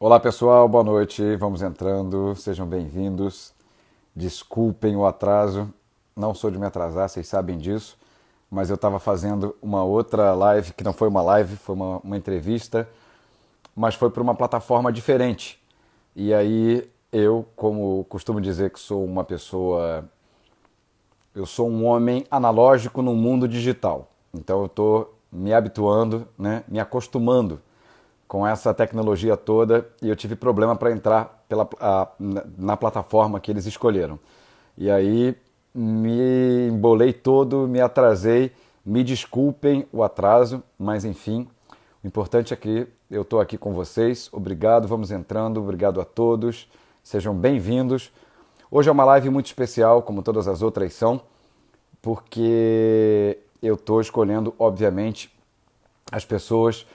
Olá pessoal, boa noite. Vamos entrando, sejam bem-vindos. Desculpem o atraso, não sou de me atrasar, vocês sabem disso, mas eu estava fazendo uma outra live, que não foi uma live, foi uma entrevista, mas foi para uma plataforma diferente. E aí eu, como costumo dizer que sou uma pessoa, eu sou um homem analógico no mundo digital. Então eu estou me habituando, né, me acostumando com essa tecnologia toda e eu tive problema para entrar na plataforma que eles escolheram. E aí me embolei todo, me atrasei, me desculpem o atraso, mas enfim, o importante é que eu estou aqui com vocês. Obrigado, vamos entrando, obrigado a todos, sejam bem-vindos. Hoje é uma live muito especial, como todas as outras são, porque eu estou escolhendo, obviamente, as pessoas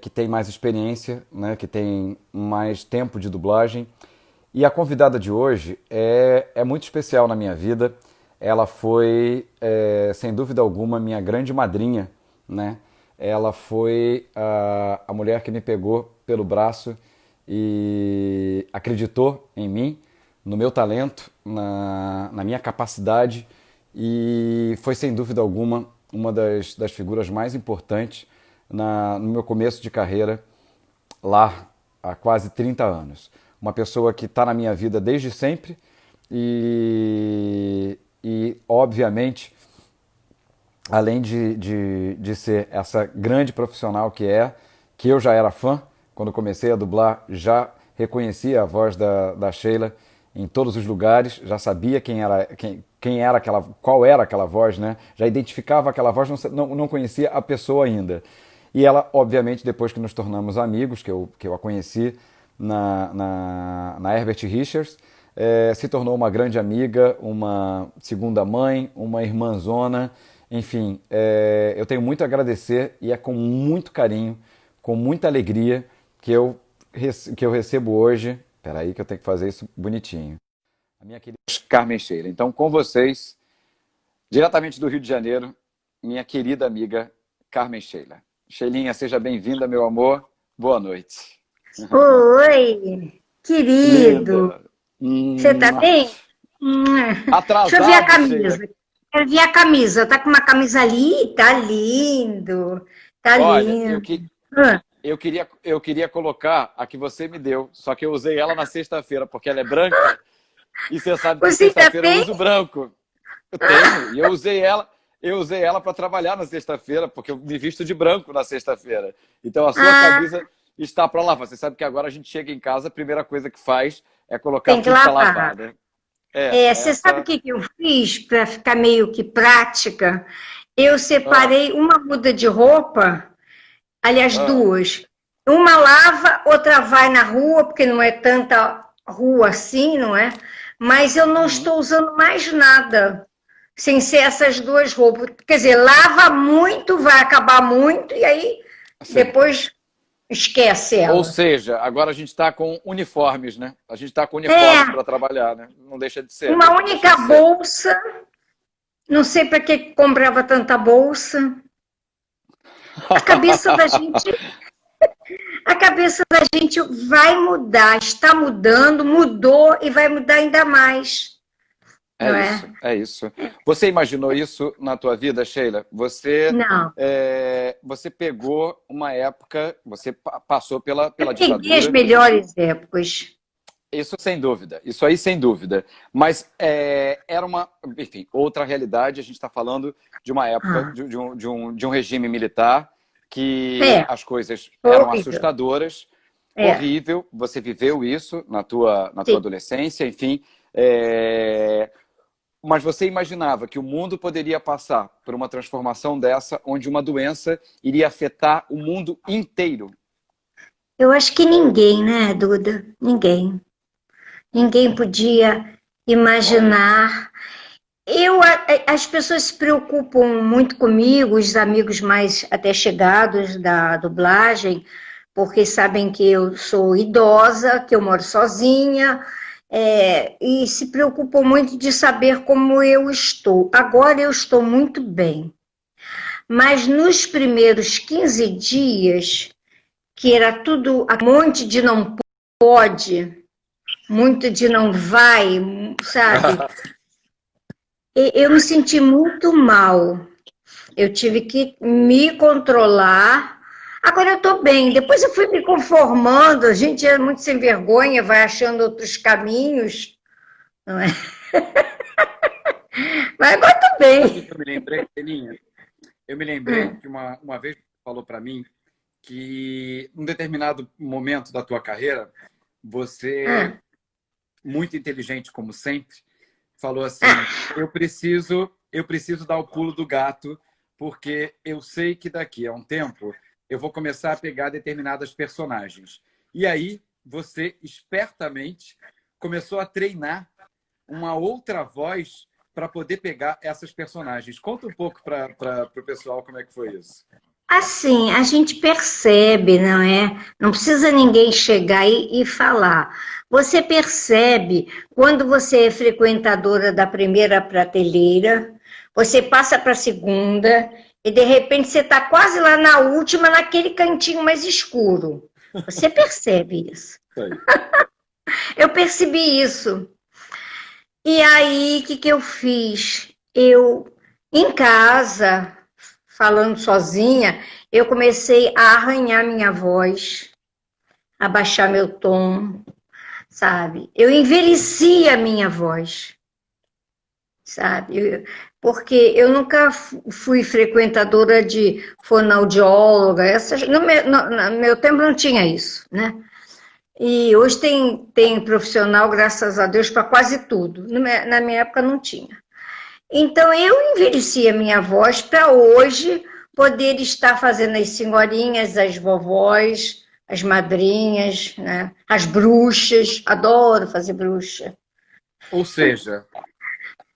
que têm mais experiência, né, que têm mais tempo de dublagem. E a convidada de hoje é muito especial na minha vida. Ela foi, sem dúvida alguma, minha grande madrinha, né? Ela foi a mulher que me pegou pelo braço e acreditou em mim, no meu talento, na minha capacidade, e foi, sem dúvida alguma, uma das figuras mais importantes no meu começo de carreira lá há quase 30 anos. Uma pessoa que está na minha vida desde sempre e obviamente, além de ser essa grande profissional que eu já era fã, quando comecei a dublar, já reconhecia a voz da Sheila em todos os lugares, já sabia quem era aquela, qual era aquela voz, né? Já identificava aquela voz, não conhecia a pessoa ainda. E ela, obviamente, depois que nos tornamos amigos, que eu a conheci na Herbert Richards, se tornou uma grande amiga, uma segunda mãe, uma irmãzona, enfim, eu tenho muito a agradecer e é com muito carinho, com muita alegria que eu recebo hoje, peraí que eu tenho que fazer isso bonitinho, a minha querida Carmen Sheila. Então, com vocês, diretamente do Rio de Janeiro, minha querida amiga Carmen Sheila. Sheilinha, seja bem-vinda, meu amor. Boa noite. Oi, querido. Linda. Você tá bem? Deixa eu ver a Atrasado, Sheila. camisa. Quero ver a camisa. Tá com uma camisa ali? Tá lindo. Tá Olha, lindo. Ah, eu queria colocar a que você me deu, só que eu usei ela na sexta-feira, porque ela é branca, e você sabe que Você ainda sexta-feira eu tem? uso branco. Eu tenho, e eu usei ela para trabalhar na sexta-feira, porque eu me visto de branco na sexta-feira. Então a sua Ah, camisa está para lavar. Você sabe que agora a gente chega em casa, a primeira coisa que faz é colocar tem que tudo para lavar, lavar. né? É, Você sabe o essa. que que eu fiz para ficar meio que prática? Eu Ah, separei uma muda de roupa, aliás, ah, duas. Uma lava, outra vai na rua, porque não é tanta rua assim, não é? Mas eu não uhum. estou usando mais nada sem ser essas duas roupas. Quer dizer, lava muito, vai acabar muito, e aí Sim. depois esquece Ou ela. seja, agora a gente está com uniformes, né? A gente está com uniformes É, para trabalhar, né? Não deixa de ser, uma não deixa única de ser. bolsa, não sei para que comprava tanta bolsa. A cabeça da gente, a cabeça da gente vai mudar, está mudando, mudou e vai mudar ainda mais, É não é? isso, é isso. Você imaginou isso na tua vida, Sheila? Não. Você pegou uma época, você passou pela Eu peguei as ditadura, melhores épocas. isso sem dúvida, isso aí sem dúvida. Mas era enfim, outra realidade. A gente está falando de uma época, Ah, de um regime militar que é, as coisas eram horrível. assustadoras, É, horrível. Você viveu isso na tua sim. adolescência, enfim. É, Mas você imaginava que o mundo poderia passar por uma transformação dessa, onde uma doença iria afetar o mundo inteiro? Eu acho que ninguém, né, Duda? Ninguém. Ninguém podia Olha, imaginar. As pessoas se preocupam muito comigo, os amigos mais até chegados da dublagem, porque sabem que eu sou idosa, que eu moro sozinha, e se preocupam muito de saber como eu estou. Agora eu estou muito bem, mas nos primeiros 15 dias que era tudo um monte de não pode, muito de não vai, sabe? Eu me senti muito mal. Eu tive que me controlar. Agora eu estou bem. Depois eu fui me conformando. A gente é muito sem vergonha, vai achando outros caminhos, não é? Mas agora estou bem. Eu me lembrei, Teninha, que uma vez você falou para mim que em um determinado momento da tua carreira, você, muito inteligente como sempre, falou assim, eu preciso dar o pulo do gato, porque eu sei que daqui a um tempo eu vou começar a pegar determinadas personagens. E aí, você, espertamente, começou a treinar uma outra voz para poder pegar essas personagens. Conta um pouco para o pessoal como é que foi isso. Assim, a gente percebe, não é? Não precisa ninguém chegar e falar. Você percebe quando você é frequentadora da primeira prateleira, você passa para a segunda e de repente você está quase lá na última, naquele cantinho mais escuro. Você percebe isso? Eu percebi isso. E aí, o que eu fiz? Eu, em casa, falando sozinha, eu comecei a arranhar minha voz, a baixar meu tom, sabe? Eu envelheci a minha voz, sabe? Porque eu nunca fui frequentadora de fonoaudióloga, no meu tempo não tinha isso, né? E hoje tem profissional, graças a Deus, para quase tudo. Na minha época não tinha. Então, eu envelheci a minha voz para hoje poder estar fazendo as senhorinhas, as vovós, as madrinhas, né? As bruxas. Adoro fazer bruxa. Ou seja,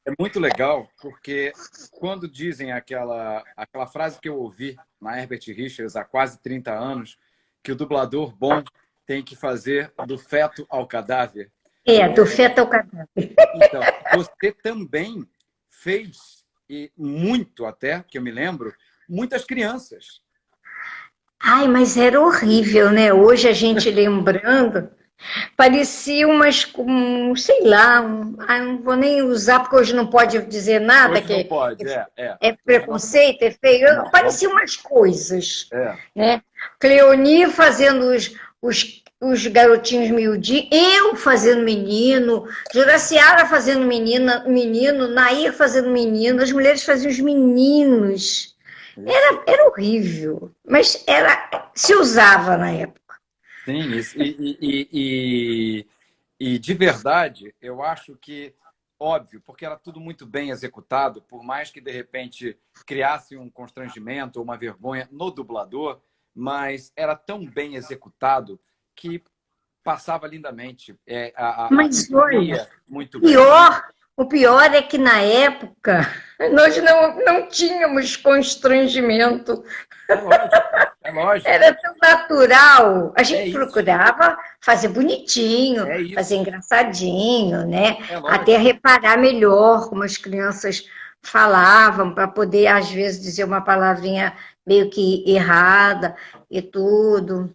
é muito legal porque quando dizem aquela frase que eu ouvi na Herbert Richards há quase 30 anos, que o dublador bom tem que fazer do feto ao cadáver. Do feto ao cadáver. Então, você também fez, e muito até, que eu me lembro, muitas crianças. Ai, mas era horrível, né? Hoje a gente lembrando, parecia umas, sei lá, não vou nem usar porque hoje não pode dizer nada. Hoje não pode, é preconceito, é feio. Não, parecia umas coisas, né? Cleoni fazendo os garotinhos miudinhos, eu fazendo menino, Juraciara fazendo menino, Nair fazendo menino, as mulheres faziam os meninos. Era horrível, mas se usava na época. Sim, e de verdade, eu acho que, óbvio, porque era tudo muito bem executado, por mais que de repente criasse um constrangimento ou uma vergonha no dublador, mas era tão bem executado que passava lindamente. Mas olha, muito o pior é que na época nós não tínhamos constrangimento. É lógico. Era tão natural. A gente procurava fazer bonitinho, fazer engraçadinho, né? Até reparar melhor como as crianças falavam, para poder, às vezes, dizer uma palavrinha meio que errada e tudo.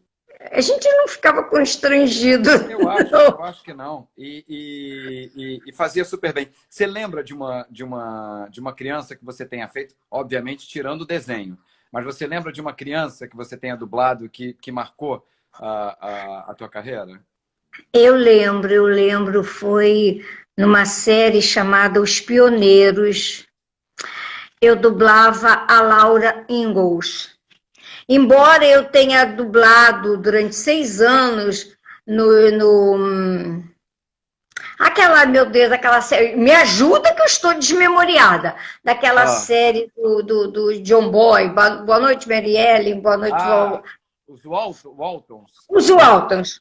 A gente não ficava constrangido. Eu acho que não. E fazia super bem. Você lembra de uma criança que você tenha feito, obviamente tirando o desenho, mas você lembra de uma criança que você tenha dublado que marcou a tua carreira? Eu lembro, foi numa série chamada Os Pioneiros. Eu dublava a Laura Ingalls. Embora eu tenha dublado durante 6 anos aquela série, me ajuda que eu estou desmemoriada, daquela série do John Boy, Boa Noite, Mary Ellen, Boa Noite, os Waltons. Os Waltons.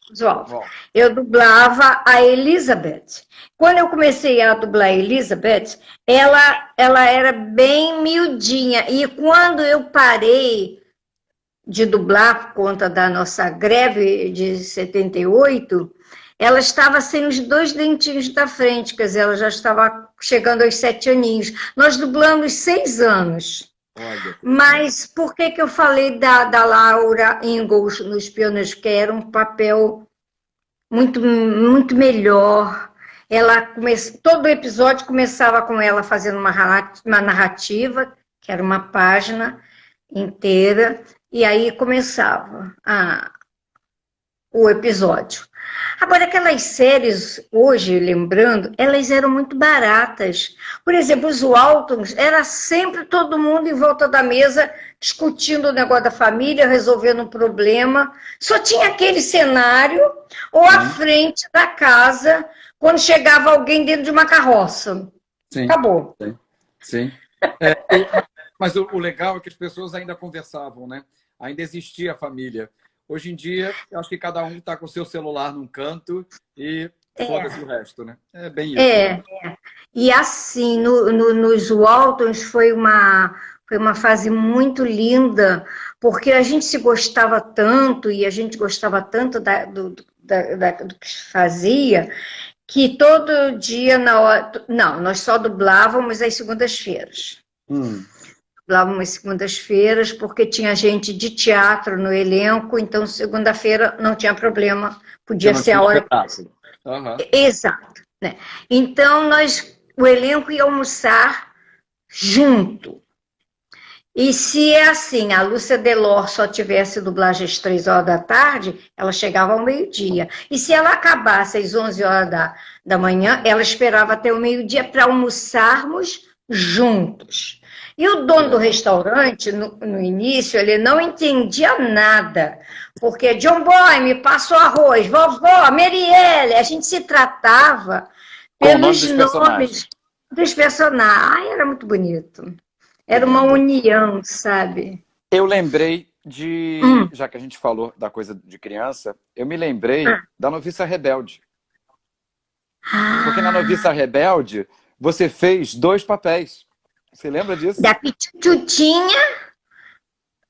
Eu dublava a Elizabeth. Quando eu comecei a dublar a Elizabeth, ela era bem miudinha, e quando eu parei de dublar por conta da nossa greve de 78, ela estava sem os 2 dentinhos da frente, quer dizer, ela já estava chegando aos 7 aninhos. Nós dublamos 6 anos. Olha. Mas por que que eu falei da Laura Ingalls nos Pioneiros? Que era um papel muito melhor. Todo episódio começava com ela fazendo uma narrativa, que era uma página inteira, e aí começava o episódio. Agora, aquelas séries, hoje, lembrando, elas eram muito baratas. Por exemplo, os Waltons, era sempre todo mundo em volta da mesa discutindo o negócio da família, resolvendo um problema. Só tinha aquele cenário ou à frente da casa, quando chegava alguém dentro de uma carroça. Sim. Acabou. Sim. Mas o legal é que as pessoas ainda conversavam, né? Ainda existia a família. Hoje em dia, eu acho que cada um está com o seu celular num canto e foda-se o resto, né? É bem isso. Né? E assim, nos Waltons foi uma fase muito linda, porque a gente se gostava tanto e a gente gostava tanto do que se fazia, que todo dia na hora... Não, nós só dublávamos às segundas-feiras. Dublávamos às segundas-feiras, porque tinha gente de teatro no elenco, então segunda-feira não tinha problema, podia ser a hora... Exato. Né? Então, o elenco ia almoçar junto. E se é assim, a Lúcia Delor só tivesse dublagem às 3 horas da tarde, ela chegava ao meio-dia. E se ela acabasse às 11 horas da manhã, ela esperava até o meio-dia para almoçarmos juntos. E o dono do restaurante, no início, ele não entendia nada. Porque, John Boy, me passa o arroz, vovó, Marielle, a gente se tratava pelos nomes dos personagens. Ai, era muito bonito. Era uma união, sabe? Eu lembrei de... Já que a gente falou da coisa de criança, eu me lembrei da Noviça Rebelde. Porque na Noviça Rebelde, você fez 2 papéis. Você lembra disso? Da Pitutinha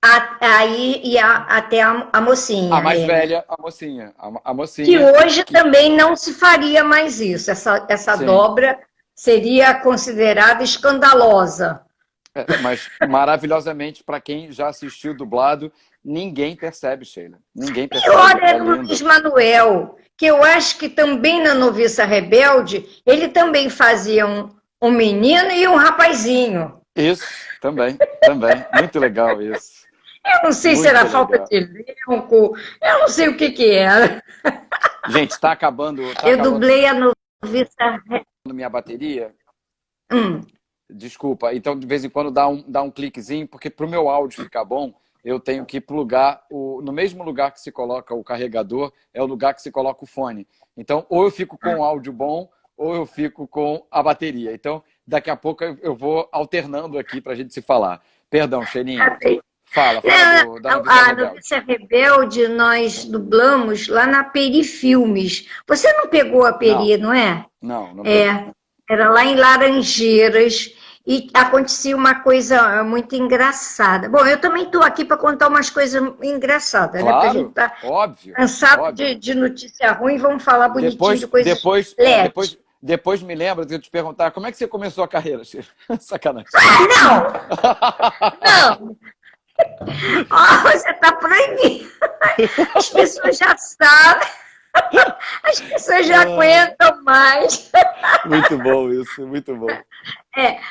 até a mocinha. A mais velha, a mocinha. A mocinha. Que hoje também não se faria mais isso. Essa dobra seria considerada escandalosa. Mas maravilhosamente, para quem já assistiu dublado, ninguém percebe, Sheila. Ninguém percebe. Pior era o Luiz Manuel, que eu acho que também na Noviça Rebelde, ele também fazia um menino e um rapazinho. Isso, também. Muito legal isso. Eu não sei se era falta de elenco, eu não sei o que era. Gente, está acabando. Eu dublei a Noviça Rebelde. Minha bateria. Desculpa, então de vez em quando dá um cliquezinho, porque para o meu áudio ficar bom, eu tenho que plugar no mesmo lugar que se coloca o carregador, é o lugar que se coloca o fone. Então, ou eu fico com o áudio bom, ou eu fico com a bateria. Então, daqui a pouco eu vou alternando aqui para a gente se falar. Perdão, Sheilinha. Fala da Noviça Rebelde. A Noviça Rebelde nós dublamos lá na Peri Filmes. Você não pegou a Peri, não é? Não peguei. Era lá em Laranjeiras e acontecia uma coisa muito engraçada. Bom, eu também estou aqui para contar umas coisas engraçadas, claro, né? Porque a gente está cansado de notícia ruim, vamos falar bonitinho de coisas leves. Depois me lembra de eu te perguntar como é que você começou a carreira, Sacanagem. Não! Você está proibido. As pessoas já sabem. As pessoas já aguentam mais. Muito bom isso, muito bom.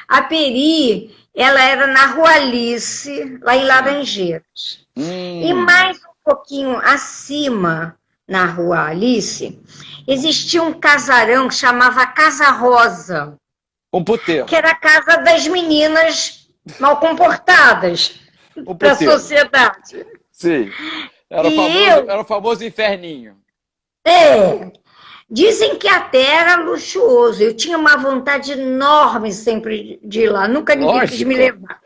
A Peri, ela era na Rua Alice, lá em Laranjeiras. E mais um pouquinho acima, na Rua Alice, existia um casarão que chamava Casa Rosa. Um puteiro. Que era a casa das meninas mal comportadas para a sociedade. Sim. Era o famoso inferninho. Dizem que até era luxuoso. Eu tinha uma vontade enorme sempre de ir lá. Nunca ninguém quis me levar.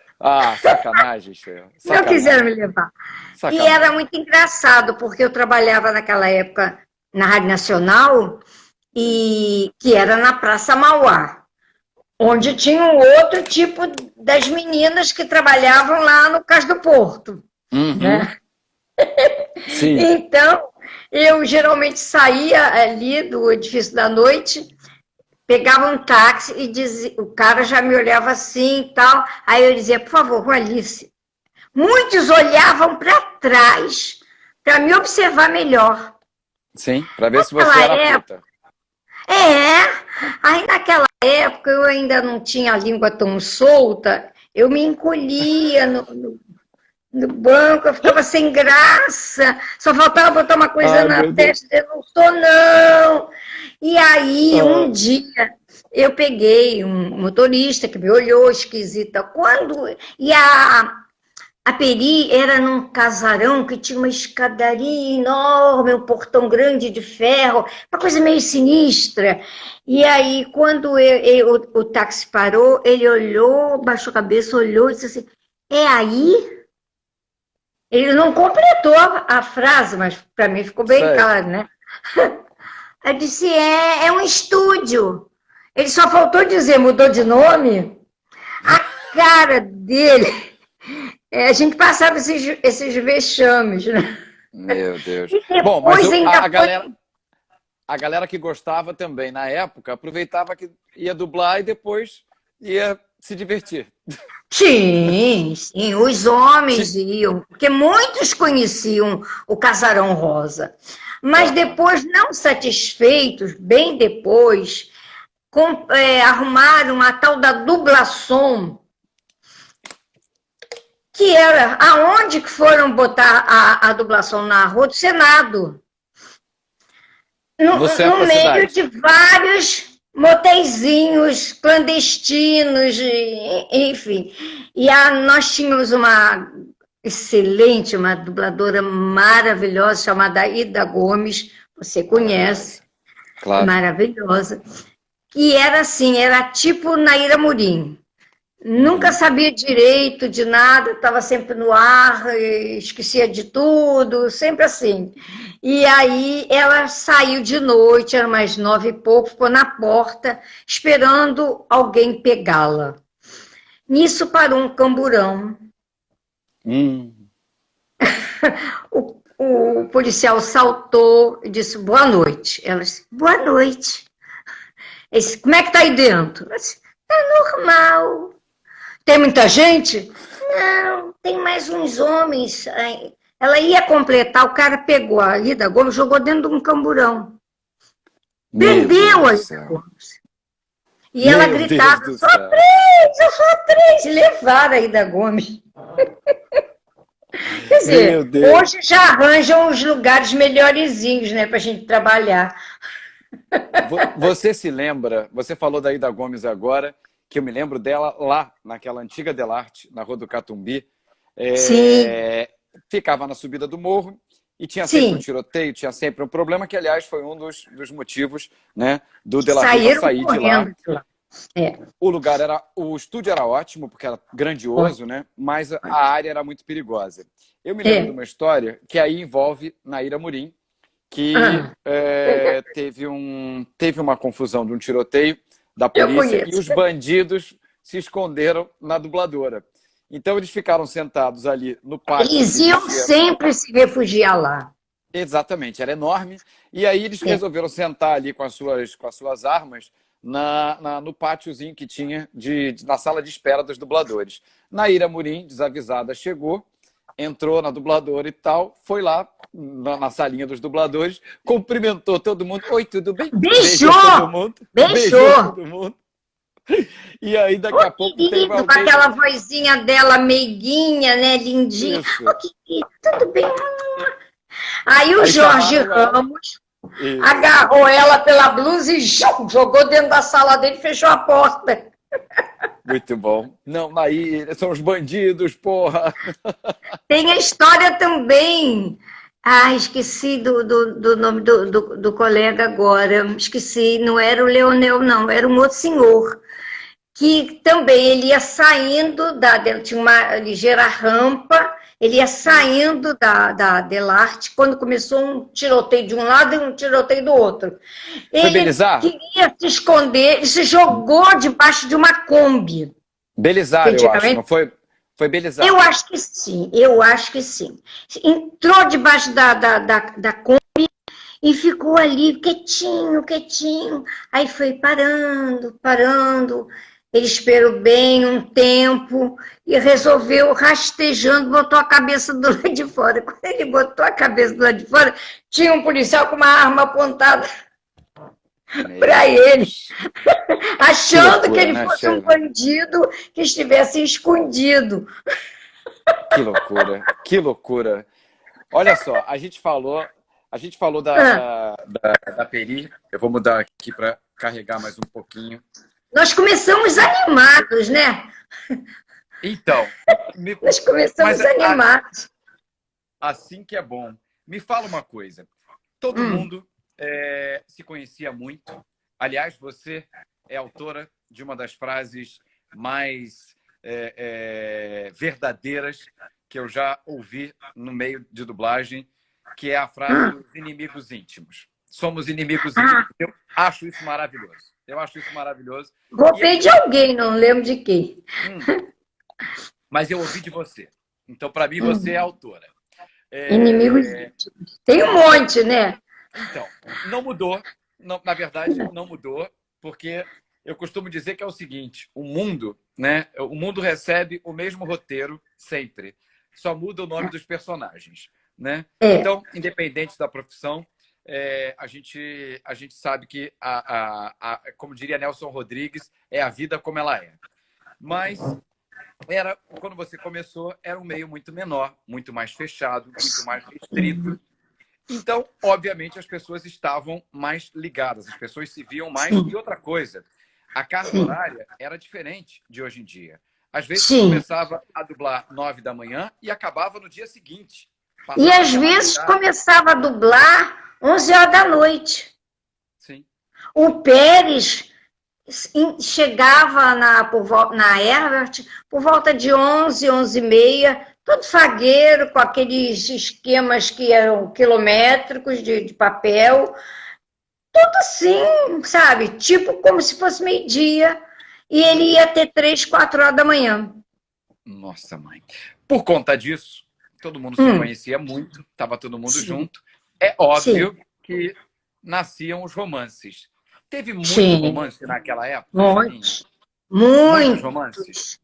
Sacanagem, Sheila. Não quiseram me levar. Sacanagem. E era muito engraçado, porque eu trabalhava naquela época na Rádio Nacional, que era na Praça Mauá, onde tinha um outro tipo das meninas que trabalhavam lá no Cais do Porto. Né? Sim. Então, eu geralmente saía ali do edifício da noite pegava um táxi e dizia, o cara já me olhava assim e tal. Aí eu dizia, por favor, Alice. Muitos olhavam para trás para me observar melhor. Sim, para ver se você era puta. Aí naquela época eu ainda não tinha a língua tão solta, eu me encolhia no banco, eu ficava sem graça, só faltava botar uma coisa na testa, eu não sou não. E aí um dia eu peguei um motorista que me olhou esquisita, e a Peri era num casarão que tinha uma escadaria enorme, um portão grande de ferro, uma coisa meio sinistra. E aí, quando o táxi parou, ele olhou, baixou a cabeça, olhou e disse assim, é aí? Ele não completou a frase, mas para mim ficou bem claro, né? Eu disse, é um estúdio. Ele só faltou dizer, mudou de nome. A cara dele... a gente passava esses vexames, né? Meu Deus. Bom, mas a galera que gostava também, na época, aproveitava que ia dublar e depois ia se divertir. Sim, sim, os homens iam, porque muitos conheciam o Casarão Rosa. Mas depois, não satisfeitos, bem depois, arrumaram a tal da dublação, que era aonde que foram botar a dublação na Rua do Senado. No meio de vários motéisinhos clandestinos, enfim. E nós tínhamos uma excelente, uma dubladora maravilhosa chamada Ida Gomes, você conhece, claro. Maravilhosa, que era assim, era tipo Naira Murim. Nunca sabia direito de nada, estava sempre no ar, esquecia de tudo, sempre assim. E aí ela saiu de noite, era mais 9 e pouco, ficou na porta, esperando alguém pegá-la. Nisso parou um camburão. O policial saltou e disse, boa noite. Ela disse, boa noite. Ele disse, como é que está aí dentro? Ela disse, tá normal. Tem muita gente? Não, tem mais uns homens. Ela ia completar, o cara pegou a Ida Gomes, jogou dentro de um camburão. Prendeu a Ida Gomes. E ela gritava, eu sou atriz, e levaram a Ida Gomes. Quer dizer, hoje já arranjam os lugares melhorzinhos, né, pra gente trabalhar. Você se lembra, você falou da Ida Gomes agora, que eu me lembro dela lá, naquela antiga Delarte, na Rua do Catumbi. Sim. Ficava na subida do morro e tinha sempre um tiroteio, tinha sempre um problema, que, aliás, foi um dos motivos, né, do De La Riva sair de lá. O estúdio era ótimo, porque era grandioso, né, mas a área era muito perigosa. Eu me lembro de uma história que aí envolve Naira Murim, que teve uma confusão de um tiroteio da polícia e os bandidos se esconderam na dubladora. Então eles ficaram sentados ali no pátio. Eles iam sempre se refugiar lá. Exatamente, era enorme. E aí eles resolveram sentar ali com as suas armas no pátiozinho que tinha na sala de espera dos dubladores. Naira Murim, desavisada, chegou, entrou na dubladora e tal, foi lá na salinha dos dubladores, cumprimentou todo mundo. Oi, tudo bem? Beijou todo mundo. Beijou todo mundo. E aí, daqui a pouco, querido, tem alguém... Com aquela vozinha dela meiguinha, né, lindinha. Querido, tudo bem? Aí o Jorge Ramos agarrou ela pela blusa e jogou dentro da sala dele e fechou a porta. Muito bom. Não, aí são os bandidos, porra. Tem a história também. Esqueci do nome do colega agora. Esqueci, não era o Leonel, não, era um outro senhor. Que também ele ia saindo, tinha uma ligeira rampa, ele ia saindo da Delarte, quando começou um tiroteio de um lado e um tiroteio do outro. Ele queria se esconder, ele se jogou debaixo de uma Kombi. Belisário, eu acho, não foi? Foi Belisário. Eu acho que sim. Entrou debaixo da Kombi e ficou ali quietinho, quietinho. Aí foi parando, parando. Ele esperou bem um tempo e resolveu, rastejando, botou a cabeça do lado de fora. Quando ele botou a cabeça do lado de fora, tinha um policial com uma arma apontada para ele, achando que ele fosse um bandido que estivesse escondido. Que loucura, que loucura. Olha só, a gente falou da Peri. Eu vou mudar aqui para carregar mais um pouquinho. Nós começamos animados, né? Então, nós começamos animados. Assim que é bom. Me fala uma coisa. Todo mundo se conhecia muito. Aliás, você é autora de uma das frases mais verdadeiras que eu já ouvi no meio de dublagem, que é a frase dos inimigos íntimos. Somos inimigos íntimos. Eu acho isso maravilhoso. Roubei de alguém, não lembro de quem. Mas eu ouvi de você. Então, para mim, você é autora. Inimigos íntimos. Tem um monte, né? Então, não mudou. Não, na verdade, não mudou, porque eu costumo dizer que é o seguinte: o mundo, né? O mundo recebe o mesmo roteiro sempre. Só muda o nome dos personagens, né? Então, independente da profissão, a gente sabe que, como diria Nelson Rodrigues, é a vida como ela é. Mas quando você começou, era um meio muito menor, muito mais fechado, muito mais restrito. Então, obviamente, as pessoas estavam mais ligadas, as pessoas se viam mais. E outra coisa, a carga horária era diferente de hoje em dia. Às vezes, começava a dublar 9 da manhã e acabava no dia seguinte. E às vezes começava a dublar 11 horas da noite. Sim. O Pérez chegava na Herbert por volta de 11, 11h30, todo fagueiro, com aqueles esquemas que eram quilométricos de papel. Tudo assim, sabe? Tipo como se fosse meio-dia. E ele ia ter 3, 4 horas da manhã. Nossa, mãe. Por conta disso, todo mundo se conhecia muito, estava todo mundo junto. É óbvio que nasciam os romances. Teve muito romance naquela época? Muitos romances?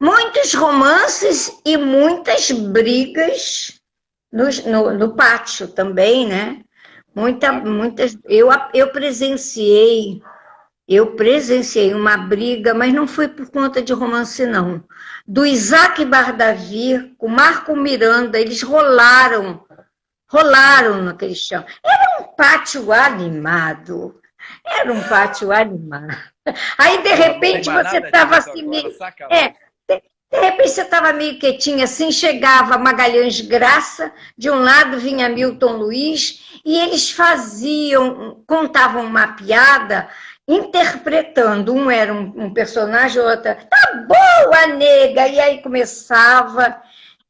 Muitos romances e muitas brigas no pátio também, né? Muitas. Eu presenciei uma briga, mas não foi por conta de romance, não. Do Isaac Bardavi com Marco Miranda, eles rolaram naquele chão. Era um pátio animado. Aí, de repente, você estava assim meio... De repente, você estava meio quietinha assim, chegava Magalhães Graça, de um lado vinha Milton Luiz, e eles contavam uma piada interpretando. Um era um personagem, o outro, tá boa, nega! E aí começava.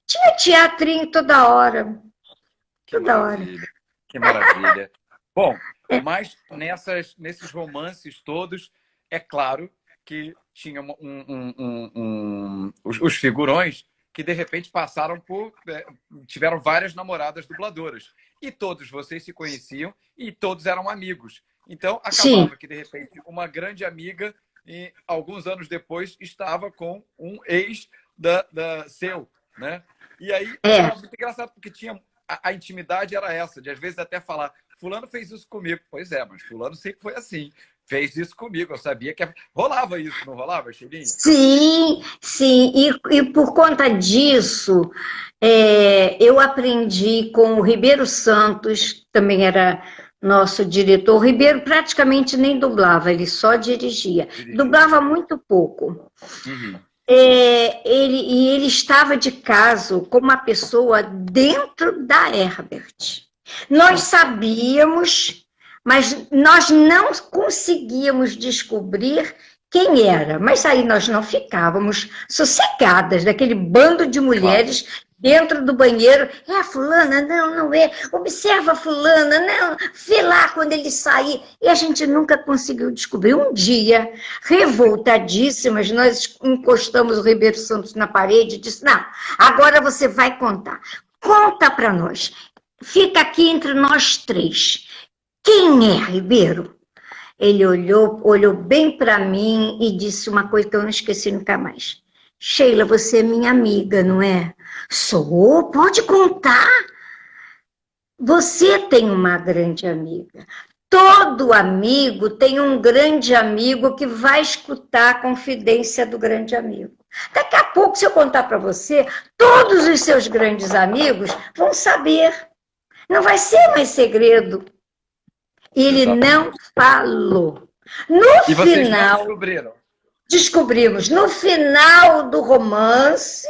Tinha teatrinho toda hora. Que maravilha. Bom, mas nesses romances todos, é claro que tinha os figurões que, de repente, tiveram várias namoradas dubladoras. E todos vocês se conheciam e todos eram amigos. Então, acabava que, de repente, uma grande amiga, e alguns anos depois, estava com um ex seu, né? E aí, era muito engraçado, porque a intimidade era essa, de às vezes até falar, fulano fez isso comigo. Pois é, mas fulano sempre foi assim. Fez isso comigo, eu sabia que rolava isso, não rolava, Cheirinha? Sim. E por conta disso, eu aprendi com o Ribeiro Santos, que também era nosso diretor. O Ribeiro praticamente nem dublava, ele só dirigia. Dublava muito pouco. Ele estava de caso com uma pessoa dentro da Herbert. Nós sabíamos, mas nós não conseguíamos descobrir quem era. Mas aí nós não ficávamos sossegadas daquele bando de mulheres dentro do banheiro. É a fulana? Não, não é. Observa a fulana, não. Vê lá quando ele sair. E a gente nunca conseguiu descobrir. Um dia, revoltadíssimas, nós encostamos o Ribeiro Santos na parede e disse, não, agora você vai contar. Conta para nós. fica aqui entre nós três. Quem é Ribeiro? Ele olhou bem para mim e disse uma coisa que eu não esqueci nunca mais. Sheila, você é minha amiga, não é? Sou, pode contar. Você tem uma grande amiga. Todo amigo tem um grande amigo que vai escutar a confidência do grande amigo. Daqui a pouco, se eu contar para você, todos os seus grandes amigos vão saber. Não vai ser mais segredo. Ele Exatamente. não falou. No E vocês não final, descobriram? descobrimos, no final do romance,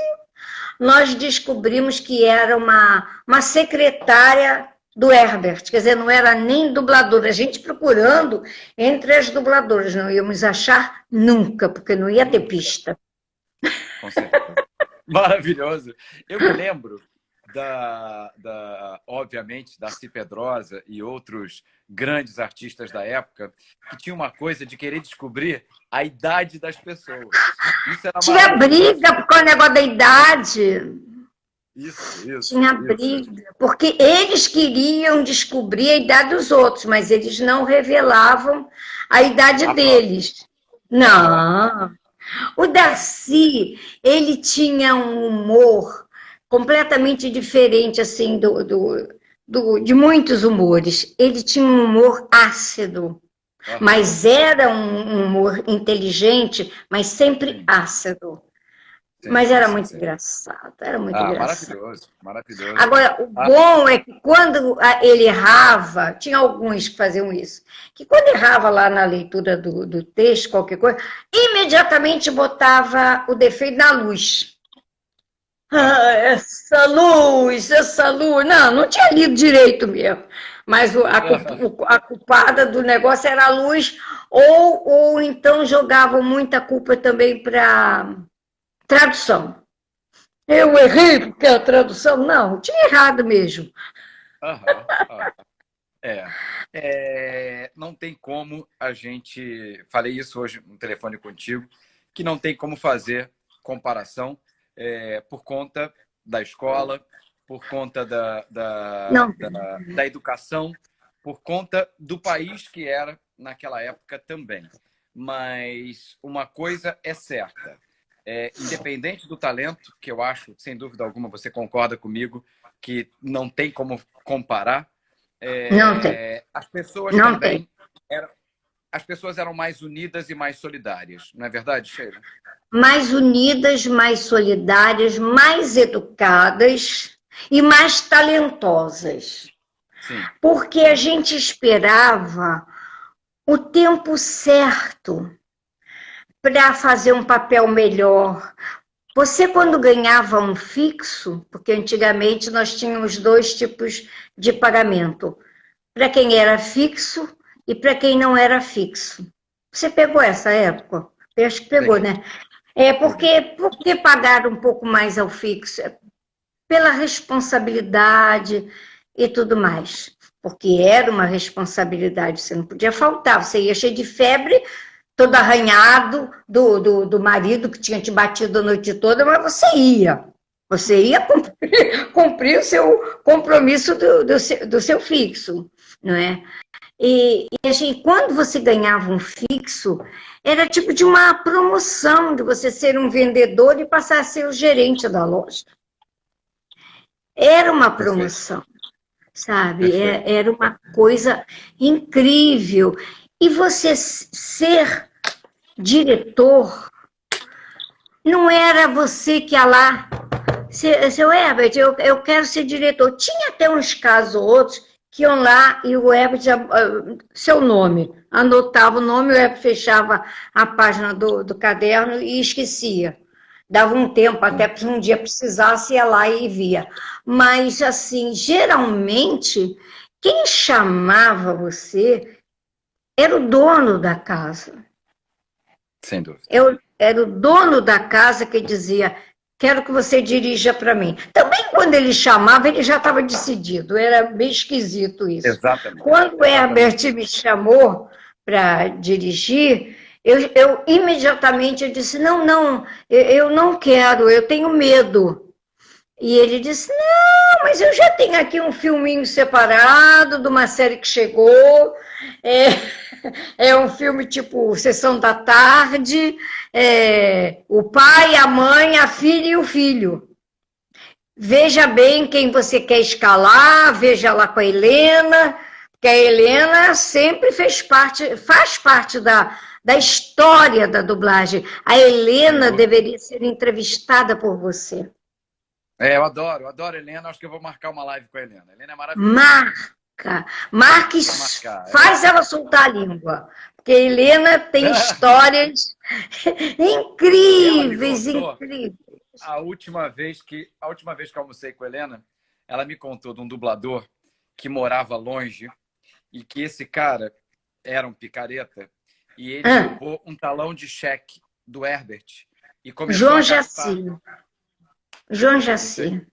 nós descobrimos que era uma secretária do Herbert, quer dizer, não era nem dubladora. A gente procurando entre as dubladoras, não íamos achar nunca, porque não ia ter pista. Com certeza. Maravilhoso. Eu me lembro obviamente, Darcy Pedrosa e outros grandes artistas da época que tinha uma coisa de querer descobrir a idade das pessoas. Isso era Tinha briga por causa do negócio da idade. Isso. Tinha briga, porque eles queriam descobrir a idade dos outros, mas eles não revelavam a idade deles. Não. O Darcy, ele tinha um humor completamente diferente, assim, de muitos humores. Ele tinha um humor ácido, mas era um humor inteligente, mas sempre ácido. Mas era muito engraçado, era muito engraçado. Maravilhoso. Agora, o bom é que quando ele errava, tinha alguns que faziam isso, que quando errava lá na leitura do texto, qualquer coisa, imediatamente botava o defeito na luz. Ah, essa luz. Não tinha lido direito mesmo. Mas a culpada do negócio era a luz, ou então jogavam muita culpa também para tradução. Eu errei porque a tradução, não, tinha errado mesmo. Não tem como a gente... Falei isso hoje no telefone contigo, que não tem como fazer comparação por conta da escola, por conta da educação, por conta do país que era naquela época também. Mas uma coisa é certa, independente do talento, que eu acho, sem dúvida alguma, você concorda comigo, que não tem como comparar, não tem. As pessoas não também tem. as pessoas eram mais unidas e mais solidárias, não é verdade, Sheila? Mais unidas, mais solidárias, mais educadas e mais talentosas. Sim. Porque a gente esperava o tempo certo para fazer um papel melhor. Você, quando ganhava um fixo, porque antigamente nós tínhamos 2 tipos de pagamento, para quem era fixo e para quem não era fixo. Você pegou essa época? Eu acho que pegou, né? Porque pagar um pouco mais ao fixo? Pela responsabilidade e tudo mais. Porque era uma responsabilidade, você não podia faltar. Você ia cheio de febre, todo arranhado do marido que tinha te batido a noite toda, mas você ia. Você ia cumprir o seu compromisso do seu fixo, não é? E assim, quando você ganhava um fixo, era tipo de uma promoção, de você ser um vendedor e passar a ser o gerente da loja. Era uma promoção, sabe? Era uma coisa incrível. E você ser diretor, não era você que ia lá, seu Herbert, eu quero ser diretor. Tinha até uns casos ou outros que iam lá e o Herbert, seu nome, anotava o nome, o Herbert fechava a página do caderno e esquecia. Dava um tempo, até que um dia precisasse, ia lá e via. Mas, assim, geralmente, quem chamava você era o dono da casa. Sem dúvida. Era o dono da casa que dizia, quero que você dirija para mim. Também quando ele chamava, ele já estava decidido. Era bem esquisito isso. Exatamente. Quando o Herbert me chamou para dirigir, eu imediatamente disse, não, eu não quero, eu tenho medo. E ele disse: Não, mas eu já tenho aqui um filminho separado de uma série que chegou. É, é um filme tipo Sessão da Tarde. O pai, a mãe, a filha e o filho. Veja bem quem você quer escalar, veja lá com a Helena, porque a Helena sempre faz parte da história da dublagem. A Sem Helena dúvida. deveria ser entrevistada por você. Eu adoro a Helena, acho que eu vou marcar uma live com a Helena. A Helena é maravilhosa. Marca, Vou Marques, marcar. faz ela soltar a língua, porque a Helena tem histórias Ela me incríveis, contou incríveis. a última vez que eu almocei com a Helena, ela me contou de um dublador que morava longe e que esse cara era um picareta e ele Ah, roubou um talão de cheque do Herbert e começou João a gastar Jaci, João no cheque. Jaci.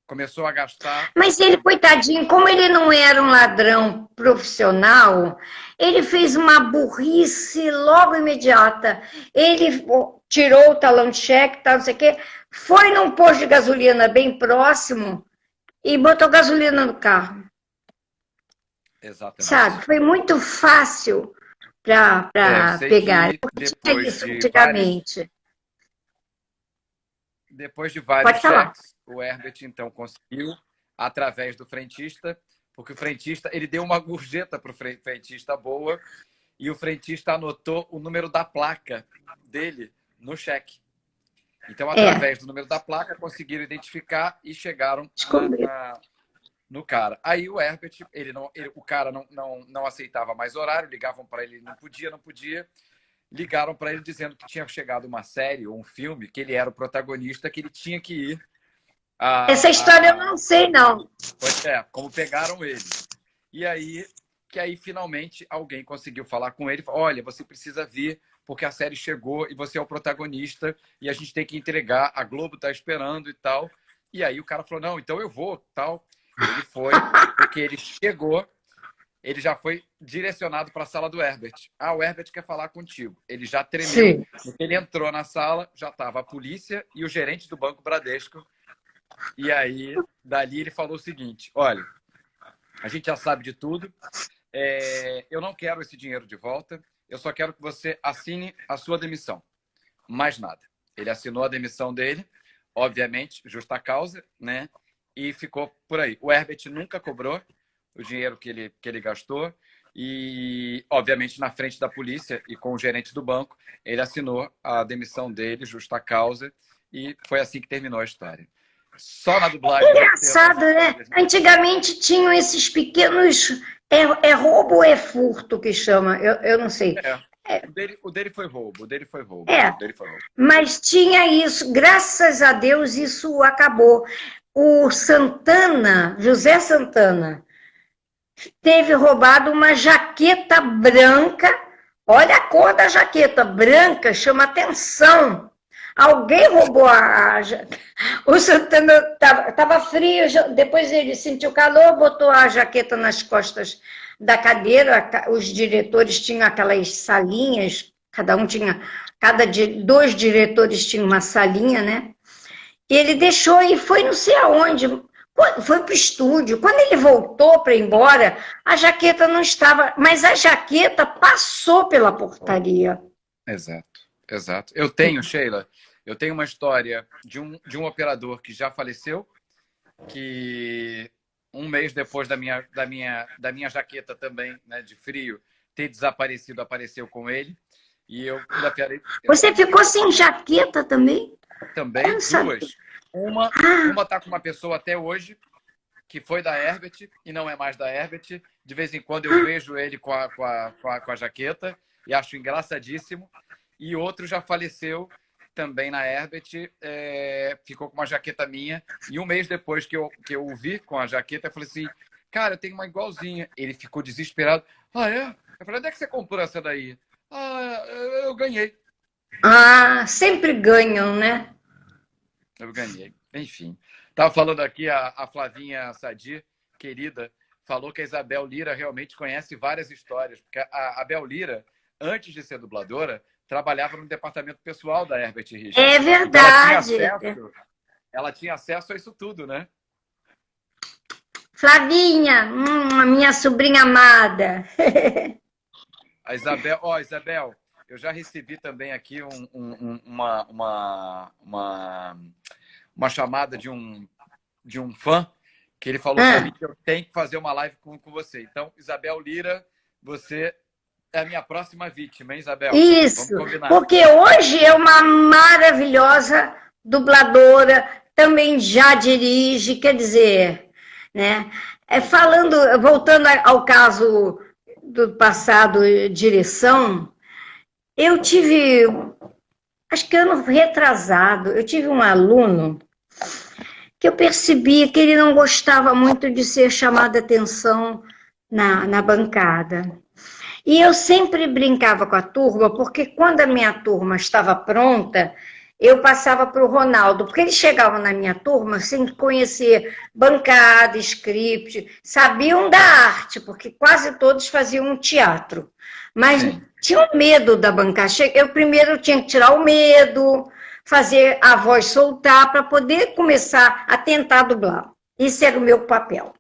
Começou a gastar. Mas ele, coitadinho, como ele não era um ladrão profissional, ele fez uma burrice logo imediata. Ele tirou o talão de cheque, tal, não sei o quê, foi num posto de gasolina bem próximo e botou gasolina no carro. Sabe? Exatamente. Foi muito fácil Eu para sei pegar. que Tinha isso antigamente. depois de vários Pode falar. cheques, o Herbert então conseguiu através do frentista, porque o frentista ele deu uma gorjeta para o frentista boa e o frentista anotou o número da placa dele no cheque. Então, É, através do número da placa, conseguiram identificar e chegaram descobri. no cara. Aí o Herbert, o cara não aceitava mais horário, ligavam para ele, não podia. Ligaram para ele dizendo que tinha chegado uma série ou um filme, que ele era o protagonista, que ele tinha que ir Essa história eu não sei, não. Pois é, como pegaram ele. E aí, que aí finalmente alguém conseguiu falar com ele, falou, olha, você precisa vir porque a série chegou e você é o protagonista e a gente tem que entregar, a Globo tá esperando e tal. E aí o cara falou, não, então eu vou, tal. Ele foi, porque ele chegou, ele já foi direcionado para a sala do Herbert. Ah, o Herbert quer falar contigo. Ele já tremeu. Sim. Ele entrou na sala, já estava a polícia e o gerente do Banco Bradesco. E aí, dali ele falou o seguinte, olha, a gente já sabe de tudo, eu não quero esse dinheiro de volta, eu só quero que você assine a sua demissão. Mais nada. Ele assinou a demissão dele, obviamente, justa causa, né? E ficou por aí. O Herbert nunca cobrou o dinheiro que ele gastou e, obviamente, na frente da polícia e com o gerente do banco, ele assinou a demissão dele, justa causa, e foi assim que terminou a história. Só na dublagem vai ter essas Engraçado, né? histórias. Antigamente tinham esses pequenos. É roubo ou é furto que chama? Eu não sei. É. O dele foi roubo, o dele foi roubo, É, o dele foi roubo. mas tinha isso. Graças a Deus isso acabou. O Santana, José Santana, teve roubado uma jaqueta branca. Olha a cor da jaqueta, branca, chama atenção. Alguém roubou o Santana estava frio, depois ele sentiu calor, botou a jaqueta nas costas da cadeira, os diretores tinham aquelas salinhas, cada um tinha, dois diretores tinham uma salinha, né? E ele deixou e foi não sei aonde, foi para o estúdio. Quando ele voltou para ir embora, a jaqueta não estava, mas a jaqueta passou pela portaria. Exato, exato. Eu tenho, Sheila, eu tenho uma história de um operador que já faleceu, que um mês depois da minha jaqueta também, né, de frio, ter desaparecido, apareceu com ele. E eu ainda falei, Você ficou sem jaqueta também? Eu também não sabia. duas. Uma tá com uma pessoa até hoje, que foi da Herbert e não é mais da Herbert. De vez em quando eu vejo ele com a jaqueta e acho engraçadíssimo. E outro já faleceu também na Herbert, ficou com uma jaqueta minha. E um mês depois que eu o vi com a jaqueta, eu falei assim, cara, eu tenho uma igualzinha. Ele ficou desesperado. Ah, é? Eu falei, onde é que você comprou essa daí? Ah, eu ganhei. Ah, sempre ganham, né? Eu ganhei. Enfim. Estava falando aqui a Flavinha Sadi, querida, falou que a Isabel Lira realmente conhece várias histórias. Porque a Bel Lira, antes de ser dubladora, trabalhava no departamento pessoal da Herbert É Richards. Então ela tinha verdade. acesso ela tinha acesso a isso tudo, né? Flavinha, a minha sobrinha amada. A Isabel, Isabel, eu já recebi também aqui uma chamada de um fã que ele falou para mim que eu tenho que fazer uma live com você. Então, Isabel Lira, você é a minha próxima vítima, hein, Isabel? Isso, vamos combinar. porque hoje é uma maravilhosa dubladora, também já dirige, quer dizer, né? Voltando ao caso do passado, direção, eu tive, acho que ano retrasado, eu tive um aluno que eu percebia que ele não gostava muito de ser chamado a atenção na bancada. E eu sempre brincava com a turma, porque quando a minha turma estava pronta, eu passava para o Ronaldo, porque eles chegavam na minha turma sem conhecer bancada, script, sabiam da arte, porque quase todos faziam um teatro, mas tinham medo da bancada. Eu primeiro tinha que tirar o medo, fazer a voz soltar para poder começar a tentar dublar. Isso era o meu papel.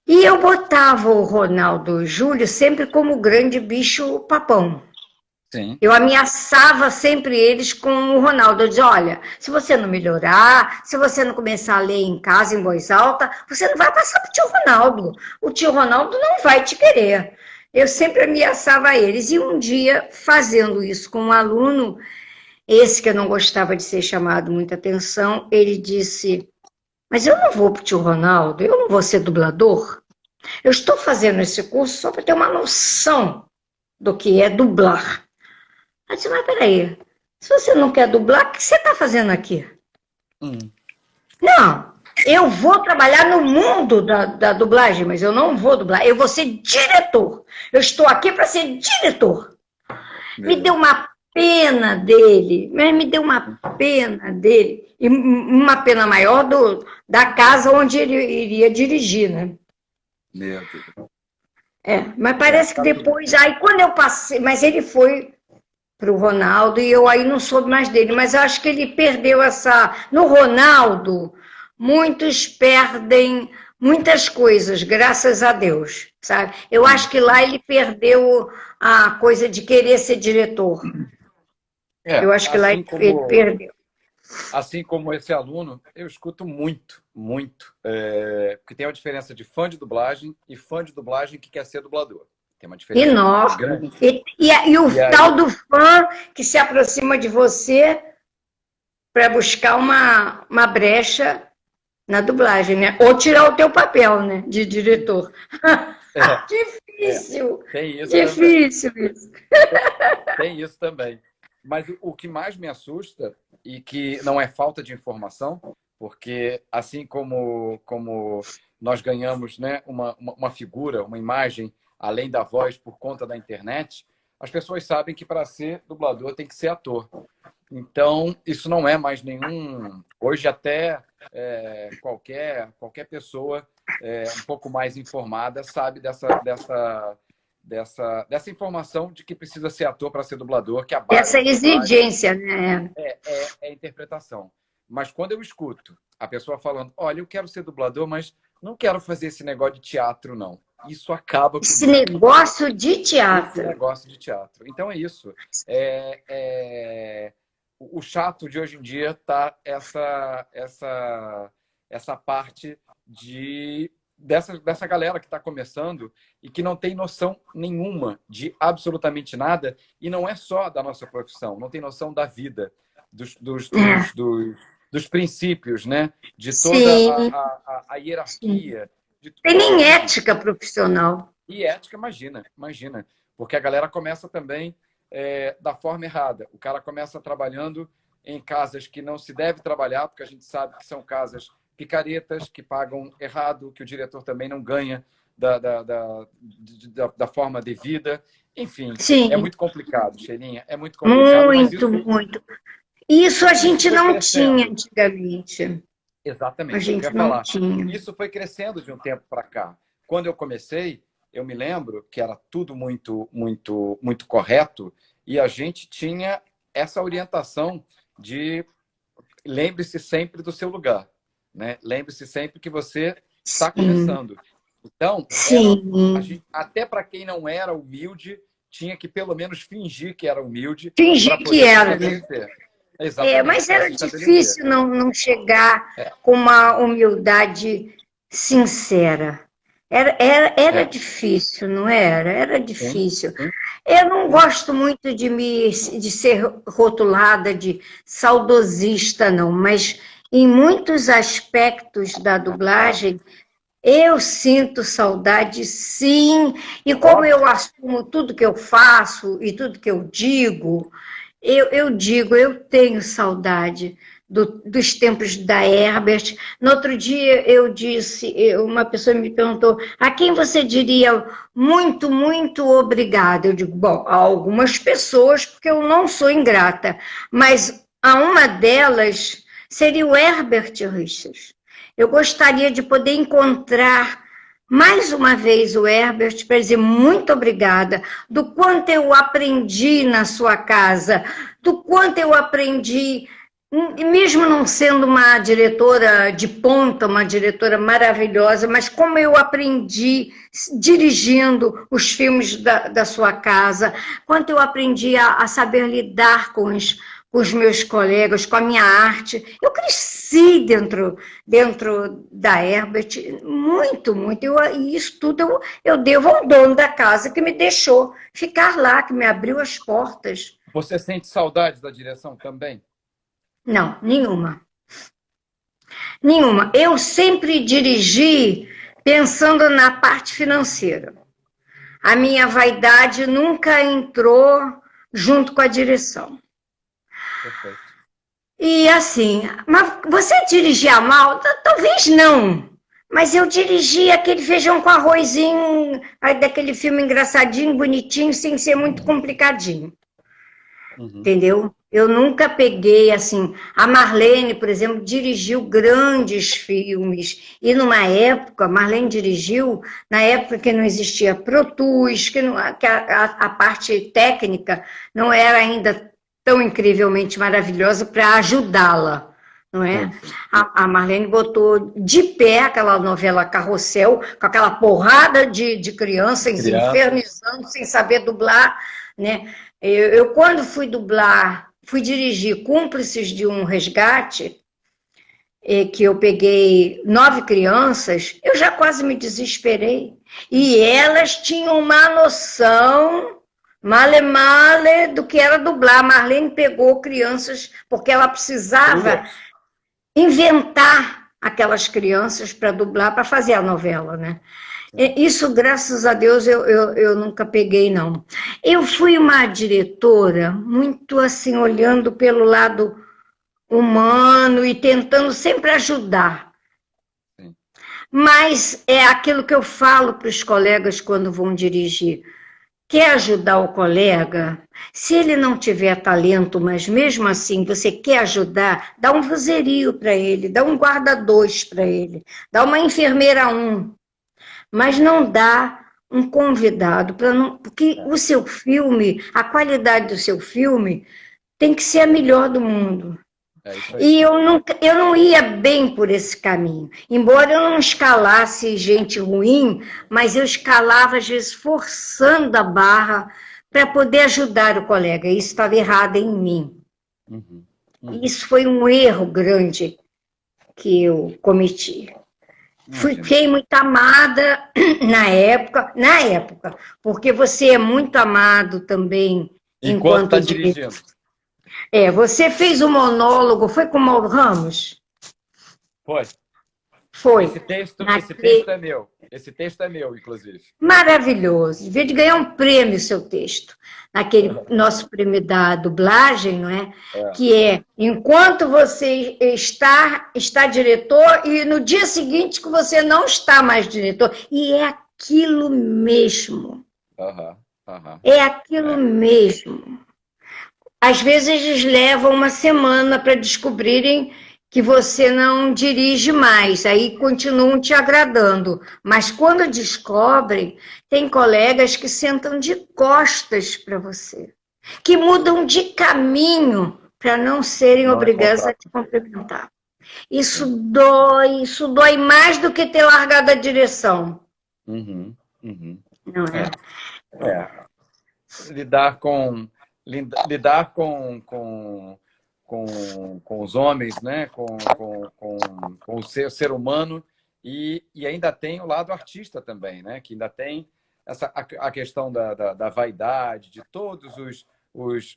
E eu botava o Ronaldo e o Júlio sempre como grande bicho papão. Sim. Eu ameaçava sempre eles com o Ronaldo. Eu dizia, olha, se você não melhorar, se você não começar a ler em casa em voz alta, você não vai passar para o tio Ronaldo. O tio Ronaldo não vai te querer. Eu sempre ameaçava eles. E um dia, fazendo isso com um aluno, esse que eu não gostava de ser chamado muita atenção, ele disse, mas eu não vou para o tio Ronaldo, eu não vou ser dublador. Eu estou fazendo esse curso só para ter uma noção do que é dublar. Eu disse, mas peraí, se você não quer dublar, o que você está fazendo aqui? Não, eu vou trabalhar no mundo da dublagem, mas eu não vou dublar, eu vou ser diretor. Eu estou aqui para ser diretor. Me deu uma pena dele, mas me deu uma pena dele, e uma pena maior da casa onde ele iria dirigir, né? Meu Deus. Mas parece que depois, aí quando eu passei, mas ele foi para o Ronaldo e eu aí não soube mais dele, mas eu acho que ele perdeu no Ronaldo, muitos perdem muitas coisas, graças a Deus, sabe? Eu acho que lá ele perdeu a coisa de querer ser diretor. Eu acho que lá ele perdeu. Assim como esse aluno, eu escuto muito, muito, porque tem uma diferença de fã de dublagem e fã de dublagem que quer ser dublador. Tem uma diferença enorme. E o tal do fã que se aproxima de você para buscar uma brecha na dublagem, né? Ou tirar o teu papel, né? De diretor. Difícil. Tem isso difícil também. Isso. Tem isso também. Mas o que mais me assusta, e que não é falta de informação, porque assim como nós ganhamos, né, uma figura, uma imagem, além da voz por conta da internet, as pessoas sabem que para ser dublador tem que ser ator. Então, isso não é mais nenhum... Hoje até qualquer pessoa um pouco mais informada sabe dessa informação de que precisa ser ator para ser dublador, que a base essa exigência, né? É interpretação. Mas quando eu escuto a pessoa falando, olha, eu quero ser dublador, mas não quero fazer esse negócio de teatro, não. Isso acaba com esse negócio de teatro. Esse negócio de teatro. Então é isso. O chato de hoje em dia tá essa parte dessa galera que está começando e que não tem noção nenhuma de absolutamente nada, e não é só da nossa profissão, não tem noção da vida, dos princípios, né? De toda a hierarquia. Tem nem ética profissional. E ética, imagina. Porque a galera começa também da forma errada. O cara começa trabalhando em casas que não se deve trabalhar, porque a gente sabe que são casas picaretas, que pagam errado, que o diretor também não ganha da forma devida. Enfim, é muito complicado, Xerinha. É muito complicado. Muito. Isso a gente não tinha antigamente. Exatamente. A gente não tinha. Isso foi crescendo de um tempo para cá. Quando eu comecei, eu me lembro que era tudo muito, muito, muito correto, e a gente tinha essa orientação de lembre-se sempre do seu lugar, né? Lembre-se sempre que você está Sim, começando. Então, sim. até para quem não era humilde, tinha que pelo menos fingir que era humilde para Fingir que poder se era, né? estabelecer. Mas Exatamente, para era se estabelecer. difícil não chegar É, com uma humildade sincera. Era é. difícil, não era? Era Sim, difícil. sim, Eu não sim. gosto muito de ser rotulada de saudosista, não, mas em muitos aspectos da Ah, dublagem eu sinto saudade, sim, e como eu óbvio. assumo tudo que eu faço e tudo que eu digo, eu digo, eu tenho saudade dos tempos da Herbert. No outro dia eu disse, uma pessoa me perguntou, a quem você diria muito, muito obrigada? Eu digo, bom, a algumas pessoas, porque eu não sou ingrata, mas a uma delas seria o Herbert Richards. Eu gostaria de poder encontrar mais uma vez o Herbert para dizer muito obrigada do quanto eu aprendi na sua casa, do quanto eu aprendi, mesmo não sendo uma diretora de ponta, uma diretora maravilhosa, mas como eu aprendi dirigindo os filmes da sua casa, quanto eu aprendi a saber lidar com os meus colegas, com a minha arte. Eu cresci dentro da Herbert, muito, muito. E isso tudo eu devo ao dono da casa que me deixou ficar lá, que me abriu as portas. Você sente saudades da direção também? Não, nenhuma. Nenhuma. Eu sempre dirigi pensando na parte financeira. A minha vaidade nunca entrou junto com a direção. Perfeito. E assim, mas você dirigia mal? Talvez não. Mas eu dirigi aquele feijão com arrozinho, daquele filme engraçadinho, bonitinho, sem ser muito complicadinho. Uhum. Entendeu? Eu nunca peguei assim. A Marlene, por exemplo, dirigiu grandes filmes. E numa época, Marlene dirigiu, na época que não existia Pro Tools, que a parte técnica não era ainda tão incrivelmente maravilhosa para ajudá-la. Não é? Sim, sim. A Marlene botou de pé aquela novela Carrossel, com aquela porrada de crianças Crianças. infernizando sem saber dublar, né? Eu, quando fui dublar, fui dirigir Cúmplices de um Resgate, que eu peguei 9 crianças, eu já quase me desesperei. E elas tinham uma noção, male, do que era dublar. A Marlene pegou crianças porque ela precisava Cruas. inventar aquelas crianças para dublar, para fazer a novela, né? Sim. Isso, graças a Deus, eu nunca peguei, não. Eu fui uma diretora muito assim, olhando pelo lado humano e tentando sempre ajudar. Sim. Mas é aquilo que eu falo para os colegas quando vão dirigir. Quer ajudar o colega? Se ele não tiver talento, mas mesmo assim você quer ajudar, dá um vozerio para ele, dá um guarda-dois para ele, dá uma enfermeira um, mas não dá um convidado para não, porque É. o seu filme, a qualidade do seu filme tem que ser a melhor do mundo. É isso aí. E eu não ia bem por esse caminho. Embora eu não escalasse gente ruim, mas eu escalava, às vezes, forçando a barra para poder ajudar o colega. Isso estava errado em mim. Uhum. Uhum. Isso foi um erro grande que eu cometi. Imagina. Fiquei muito amada na época, porque você é muito amado também Enquanto está enquanto diretor. dirigindo. Você fez um monólogo, foi com o Mauro Ramos? Foi. Foi. Esse texto é meu. Esse texto é meu, inclusive. Maravilhoso. Devia de ganhar um prêmio, seu texto. Naquele nosso prêmio da dublagem, não é? É. Que é enquanto você está diretor e no dia seguinte que você não está mais diretor. E é aquilo mesmo. Aham. Aham. É aquilo É. mesmo. Às vezes eles levam uma semana para descobrirem que você não dirige mais, aí continuam te agradando. Mas quando descobrem, tem colegas que sentam de costas para você, que mudam de caminho para não serem Não é obrigadas a contrato. te cumprimentar. Sim. Isso dói mais do que ter largado a direção, Uhum, uhum. não É, é? é. Lidar com lidar com os homens, né? Com o ser humano e ainda tem o lado artista também, né? Que ainda tem a questão da vaidade, de todos os, os,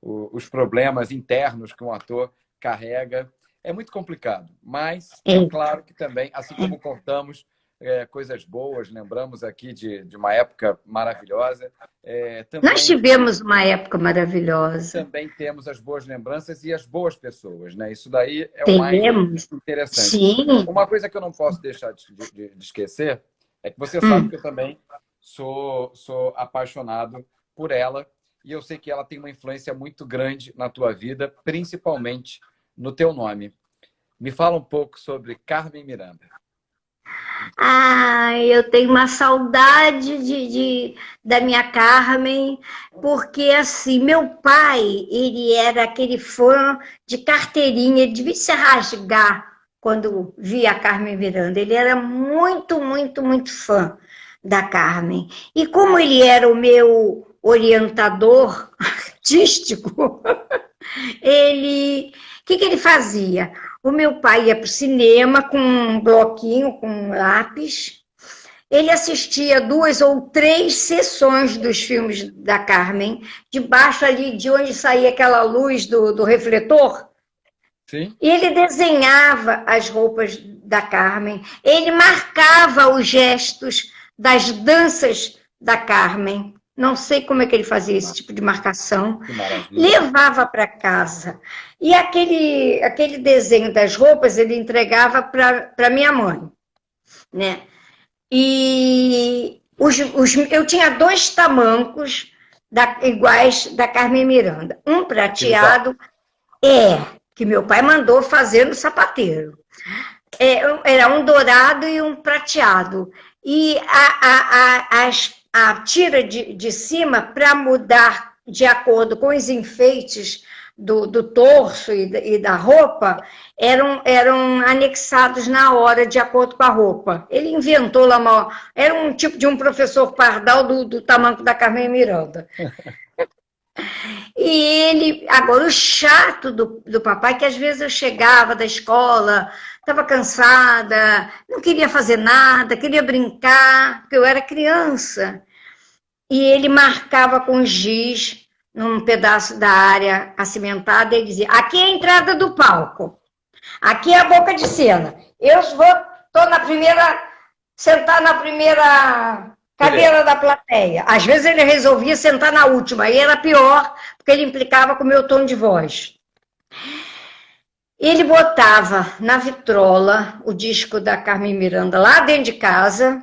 os problemas internos que um ator carrega. É muito complicado, mas é É. claro que também, assim como cortamos coisas boas, lembramos aqui de uma época maravilhosa, Nós também tivemos uma época maravilhosa. também temos as boas lembranças e as boas pessoas, né? Isso daí é o mais Temos, interessante. sim. Uma coisa que eu não posso deixar de esquecer é que você sabe Hum. que eu também sou apaixonado por ela e eu sei que ela tem uma influência muito grande na tua vida, principalmente no teu nome. Me fala um pouco sobre Carmen Miranda. Ai, eu tenho uma saudade da minha Carmen, porque assim, meu pai, ele era aquele fã de carteirinha, ele devia se rasgar quando via a Carmen Miranda. Ele era muito, muito, muito fã da Carmen. E como ele era o meu orientador artístico, que ele fazia? O meu pai ia para o cinema com um bloquinho, com um lápis. Ele assistia 2 ou 3 sessões dos filmes da Carmen, debaixo ali de onde saía aquela luz do refletor. Sim? E ele desenhava as roupas da Carmen, ele marcava os gestos das danças da Carmen. Não sei como é que ele fazia esse tipo de marcação. Que maravilha. Levava para casa. E aquele desenho das roupas ele entregava para minha mãe, né? E eu tinha 2 tamancos iguais da Carmen Miranda. Um prateado que meu pai mandou fazer no sapateiro. Era um dourado e um prateado. E a tira de cima, para mudar de acordo com os enfeites do torso e da roupa, eram anexados na hora, de acordo com a roupa. Ele inventou lá, era um tipo de um professor pardal do tamanho da Carmen Miranda. E agora o chato do papai, que às vezes eu chegava da escola, estava cansada, não queria fazer nada, queria brincar, porque eu era criança. E ele marcava com giz num pedaço da área acimentada e dizia: aqui é a entrada do palco, aqui é a boca de cena. Estou na primeira, sentar na primeira cadeira da plateia. Às vezes ele resolvia sentar na última, aí era pior, porque ele implicava com o meu tom de voz. Ele botava na vitrola o disco da Carmen Miranda lá dentro de casa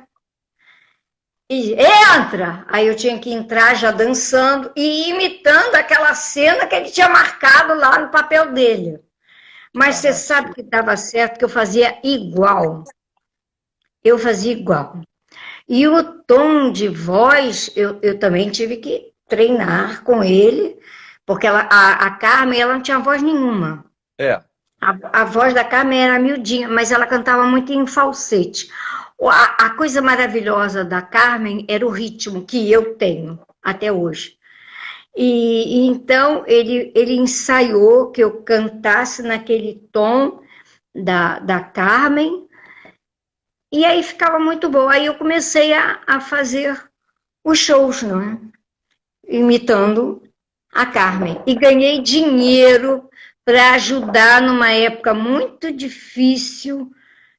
e entra! Aí eu tinha que entrar já dançando e imitando aquela cena que ele tinha marcado lá no papel dele. Mas você sabe que dava certo, que eu fazia igual. Eu fazia igual. E o tom de voz, eu também tive que treinar com ele, porque a Carmen ela não tinha voz nenhuma. A voz da Carmen era miudinha, mas ela cantava muito em falsete. A coisa maravilhosa da Carmen era o ritmo que eu tenho até hoje. E então ele ensaiou que eu cantasse naquele tom da Carmen, e aí ficava muito bom. Aí eu comecei a fazer os shows, não é? Imitando a Carmen. E ganhei dinheiro para ajudar numa época muito difícil,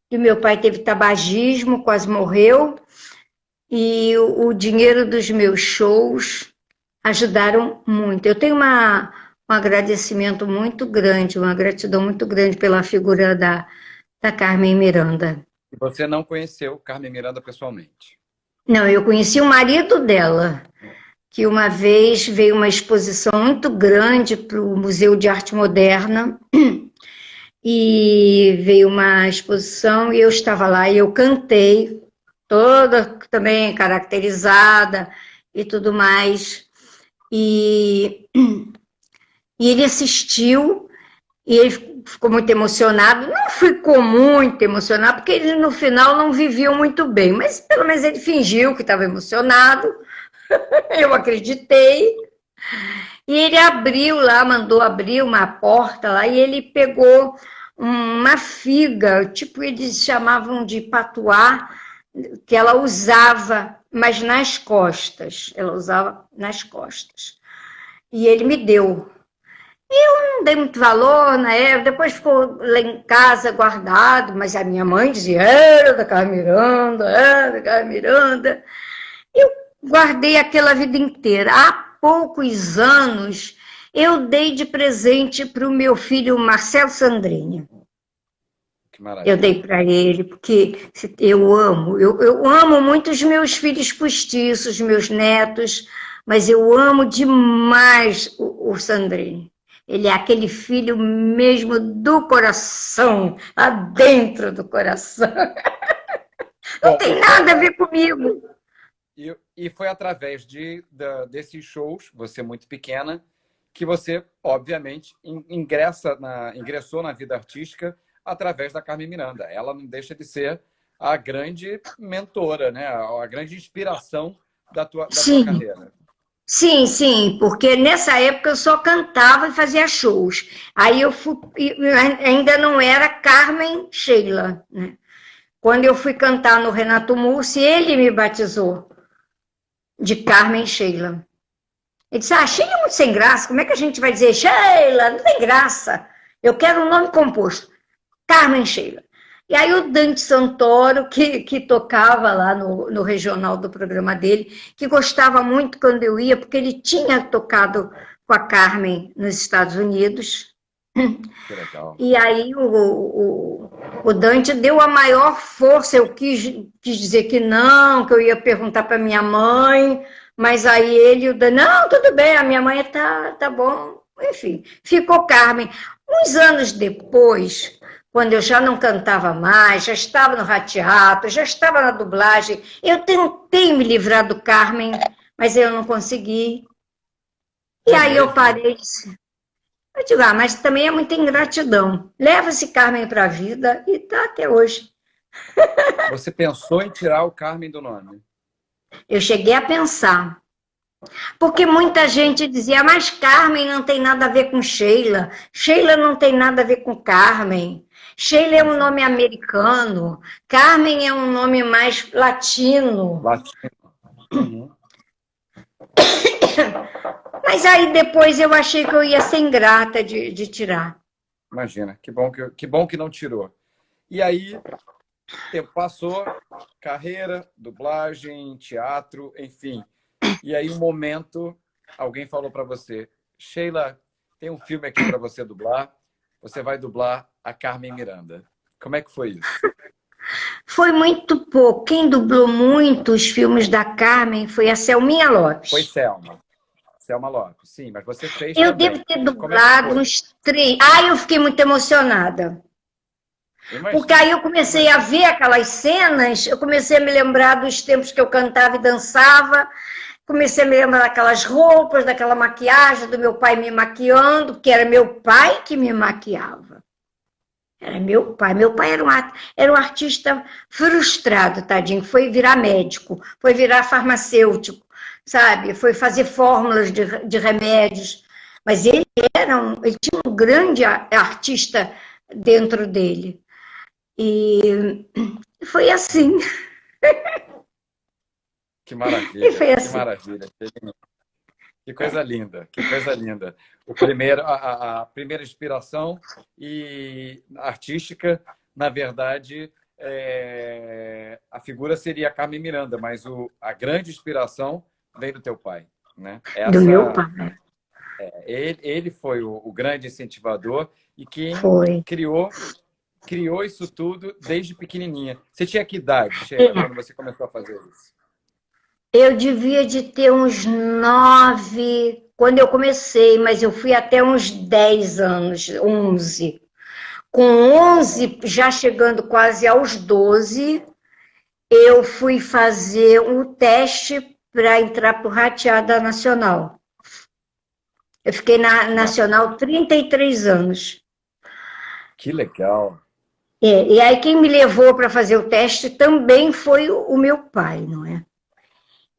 que meu pai teve tabagismo, quase morreu, e o dinheiro dos meus shows ajudaram muito. Eu tenho um agradecimento muito grande, uma gratidão muito grande pela figura da Carmen Miranda. E você não conheceu Carmen Miranda pessoalmente? Não, eu conheci o marido dela, que uma vez veio uma exposição muito grande para o Museu de Arte Moderna, e veio uma exposição e eu estava lá e eu cantei, toda também caracterizada e tudo mais. E e ele assistiu, e ele ficou muito emocionado. Não ficou muito emocionado, porque ele no final não vivia muito bem, mas pelo menos ele fingiu que estava emocionado. Eu acreditei. E ele abriu lá, mandou abrir uma porta lá, e ele pegou uma figa, tipo eles chamavam de patuá, que ela usava, mas nas costas. Ela usava nas costas. E ele me deu. Eu não dei muito valor na época, depois ficou lá em casa guardado, mas a minha mãe dizia, era da Carmen Miranda, era da Carmen Miranda. Eu guardei aquela vida inteira. Há poucos anos, eu dei de presente para o meu filho Marcelo Sandrini. Que Eu maravilha. dei para ele, porque eu amo muito os meus filhos postiços, meus netos, mas eu amo demais o Sandrini. Ele é aquele filho mesmo do coração, lá dentro do coração. Não Bom, tem nada a ver comigo. e foi através desses shows, você muito pequena, que você, obviamente, ingressou na vida artística através da Carmen Miranda. Ela não deixa de ser a grande mentora, né? A grande inspiração da tua Sim, carreira. sim, sim, porque nessa época eu só cantava e fazia shows. Aí ainda não era Carmen Sheila, né? Quando eu fui cantar no Renato Mussi, ele me batizou de Carmen Sheila. Ele disse, Sheila é muito sem graça, como é que a gente vai dizer Sheila? Não tem graça. Eu quero um nome composto. Carmen Sheila. E aí o Dante Santoro, que tocava lá no regional do programa dele, que gostava muito quando eu ia, porque ele tinha tocado com a Carmen nos Estados Unidos. Que legal. E aí o Dante deu a maior força. Eu quis dizer que não, que eu ia perguntar para minha mãe, mas aí ele, o Dante, não, tudo bem, a minha mãe tá bom. Enfim, ficou Carmen. Uns anos depois, quando eu já não cantava mais, já estava no rateato, já estava na dublagem, eu tentei me livrar do Carmen, mas eu não consegui. E É aí eu mesmo, né? parei. Eu digo, mas também é muita ingratidão. Leva esse Carmen para a vida e está até hoje. Você pensou em tirar o Carmen do nome? Eu cheguei a pensar, porque muita gente dizia, mas Carmen não tem nada a ver com Sheila, Sheila não tem nada a ver com Carmen, Sheila é um Imagina. nome americano, Carmen é um nome mais latino. Latino. Uhum. Mas aí depois eu achei que eu ia ser ingrata de tirar. Imagina. Que bom que não tirou. E aí, tempo passou, carreira, dublagem, teatro, enfim. E aí, um momento, alguém falou para você, Sheila, tem um filme aqui para você dublar. Você vai dublar a Carmen Miranda. Como é que foi isso? Foi muito pouco. Quem dublou muito os filmes da Carmen foi a Selminha Foi Lopes. Selma. Selma Lopes, sim, mas você fez Eu devo também. ter Como é que dublado foi? uns 3. Eu fiquei muito emocionada. Porque Imagino, aí eu comecei a imagino. ver aquelas cenas, eu comecei a me lembrar dos tempos que eu cantava e dançava, comecei a me lembrar daquelas roupas, daquela maquiagem, do meu pai me maquiando, porque era meu pai que me maquiava. Era meu pai. Meu pai era um artista frustrado, tadinho. Foi virar médico, foi virar farmacêutico, sabe? Foi fazer fórmulas de remédios. Mas ele tinha um grande artista dentro dele. E foi assim. Que E maravilha, foi que assim. maravilha. Que coisa linda, que coisa linda. A primeira inspiração e artística, na verdade, a figura seria a Carmen Miranda, mas a grande inspiração vem do teu pai, né? Do meu pai. Ele foi o grande incentivador e quem Foi. criou isso tudo desde pequenininha. Você tinha que idade, Sheila, quando você começou a fazer isso? Eu devia de ter uns 9 quando eu comecei, mas eu fui até uns 10 anos, 11. Com 11, já chegando quase aos 12, eu fui fazer o teste para entrar para o Rateada Nacional. Eu fiquei na Nacional 33 anos. Que legal. E aí quem me levou para fazer o teste também foi o meu pai, não é?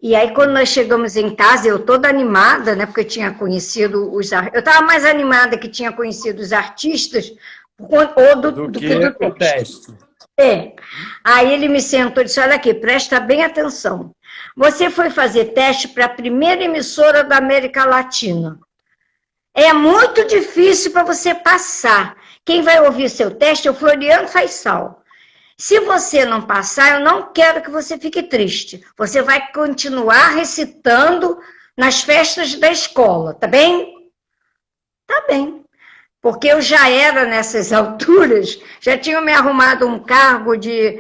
E aí quando nós chegamos em casa, eu toda animada, né? Porque eu tinha conhecido eu estava mais animada que tinha conhecido os artistas do que do o teste. teste. É. Aí ele me sentou e disse: olha aqui, presta bem atenção. Você foi fazer teste para a primeira emissora da América Latina. É muito difícil para você passar. Quem vai ouvir seu teste é o Floriano Faisal. Se você não passar, eu não quero que você fique triste. Você vai continuar recitando nas festas da escola, tá bem? Tá bem. Porque eu já era nessas alturas, já tinha me arrumado um cargo de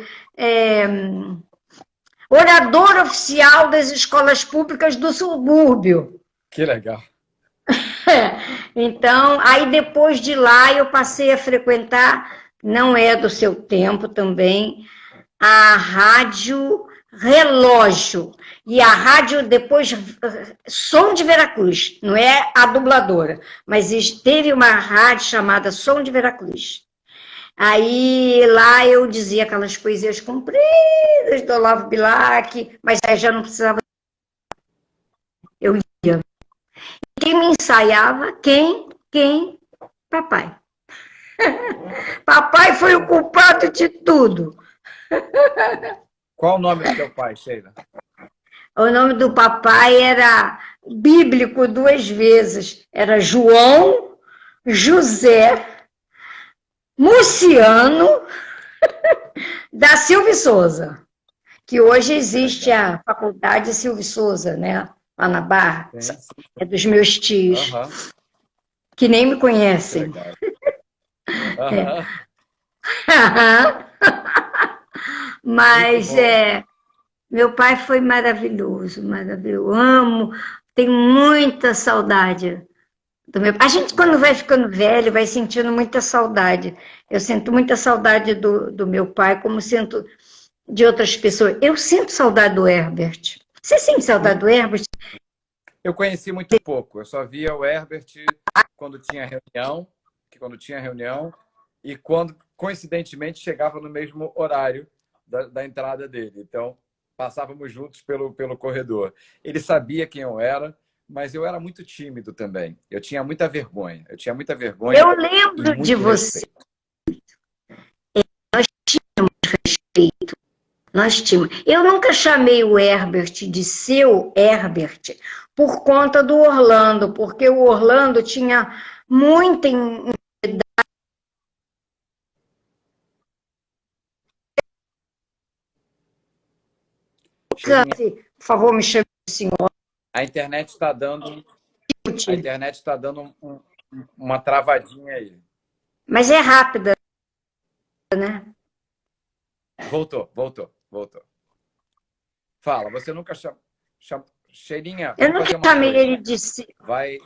orador oficial das escolas públicas do subúrbio. Que legal. Então, aí depois de lá eu passei a frequentar, não é do seu tempo também, a Rádio Relógio. E a rádio depois, Som de Veracruz, não é a dubladora, mas teve uma rádio chamada Som de Veracruz. Aí lá eu dizia aquelas poesias compridas do Olavo Bilac, mas aí já não precisava. Eu ia. Quem me ensaiava? Quem? Papai. Papai foi o culpado de tudo. Qual o nome do teu pai, Sheila? O nome do papai era bíblico 2 vezes. Era João José Muciano da Silva e Souza, que hoje existe a Faculdade Silva e Souza, né? Lá na Barra. É dos meus tios, que nem me conhecem. Mas meu pai foi maravilhoso, maravilhoso. Amo, tenho muita saudade do meu pai. A gente, quando vai ficando velho, vai sentindo muita saudade. Eu sinto muita saudade do meu pai, como sinto de outras pessoas. Eu sinto saudade do Herbert. Você sente saudade do Herbert? Eu conheci muito pouco. Eu só via o Herbert quando tinha reunião, e quando, coincidentemente, chegava no mesmo horário da entrada dele. Então, passávamos juntos pelo corredor. Ele sabia quem eu era, mas eu era muito tímido também. Eu tinha muita vergonha. Eu lembro de você. Nós tínhamos respeito. Eu nunca chamei o Herbert de seu Herbert por conta do Orlando, porque o Orlando tinha muita por favor, me chame de senhor. A internet está dando uma travadinha aí. Mas é rápida, né? Voltou. Fala, você nunca chamou... Cheirinha, eu nunca chamei ele de... Vai...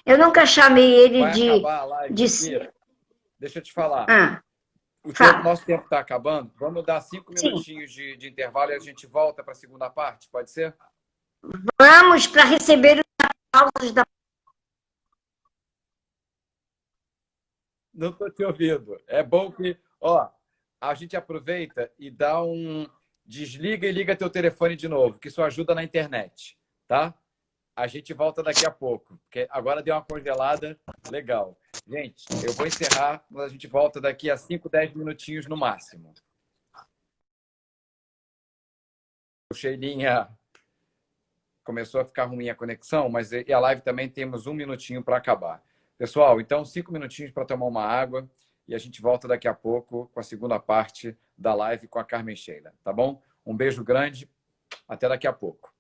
Eu nunca chamei ele vai acabar a live, deixa eu te falar. Nosso tempo está acabando. Vamos dar 5 minutinhos de intervalo e a gente volta para a segunda parte, pode ser? Vamos para receber os aplausos da... Não estou te ouvindo. É bom que a gente aproveita e dá desliga e liga teu telefone de novo, que isso ajuda na internet, tá? A gente volta daqui a pouco, porque agora deu uma congelada legal. Gente, eu vou encerrar, mas a gente volta daqui a 5, 10 minutinhos no máximo. O Sheilinha começou a ficar ruim a conexão, mas a live também temos 1 minutinho para acabar. Pessoal, então 5 minutinhos para tomar uma água e a gente volta daqui a pouco com a segunda parte da live com a Carmen Sheila, tá bom? Um beijo grande, até daqui a pouco.